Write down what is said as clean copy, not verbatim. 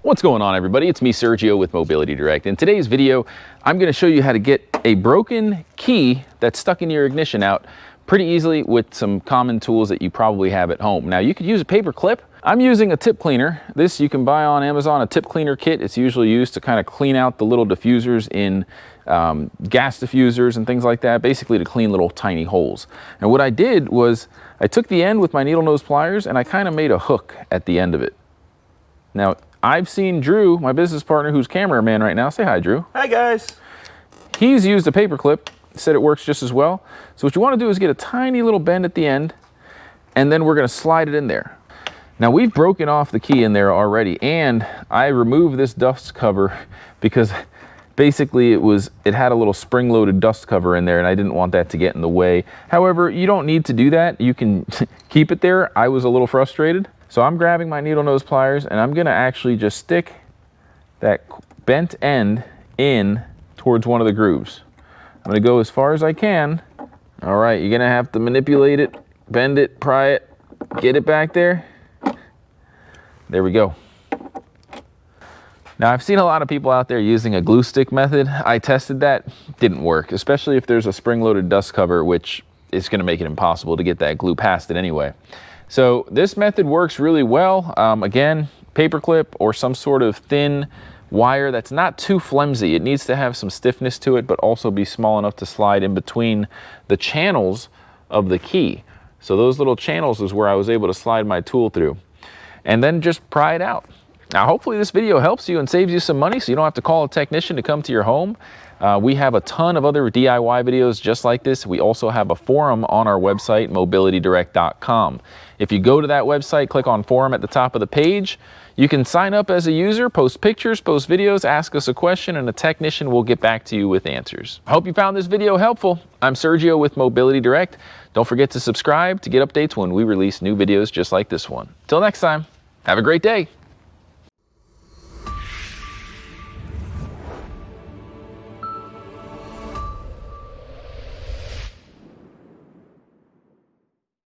What's going on, everybody? It's me, Sergio, with Mobility Direct. In today's video, I'm going to show you how to get a broken key that's stuck in your ignition out pretty easily with some common tools that you probably have at home. Now, you could use a paper clip. I'm using a tip cleaner. This you can buy on Amazon, a tip cleaner kit. It's usually used to kind of clean out the little diffusers in gas diffusers and things like that, basically to clean little tiny holes. And what I did was I took the end with my needle nose pliers and I kind of made a hook at the end of it. Now, I've seen Drew, my business partner, who's cameraman right now. Say hi, Drew. Hi, guys. He's used a paper clip, said it works just as well. So what you want to do is get a tiny little bend at the end, and then we're going to slide it in there. Now, we've broken off the key in there already, and I removed this dust cover because basically it had a little spring-loaded dust cover in there, and I didn't want that to get in the way. However, you don't need to do that. You can keep it there. I was a little frustrated. So I'm grabbing my needle nose pliers and I'm gonna actually just stick that bent end in towards one of the grooves. I'm gonna go as far as I can. All right, you're gonna have to manipulate it, bend it, pry it, get it back there. There we go. Now, I've seen a lot of people out there using a glue stick method. I tested that, didn't work, especially if there's a spring-loaded dust cover, which is gonna make it impossible to get that glue past it anyway. So this method works really well. Again, paper clip or some sort of thin wire that's not too flimsy. It needs to have some stiffness to it, but also be small enough to slide in between the channels of the key. So those little channels is where I was able to slide my tool through. And then just pry it out. Now, hopefully this video helps you and saves you some money so you don't have to call a technician to come to your home. We have a ton of other DIY videos just like this. We also have a forum on our website, mobilitydirect.com. If you go to that website, click on forum at the top of the page, you can sign up as a user, post pictures, post videos, ask us a question, and a technician will get back to you with answers. I hope you found this video helpful. I'm Sergio with Mobility Direct. Don't forget to subscribe to get updates when we release new videos just like this one. Till next time, have a great day.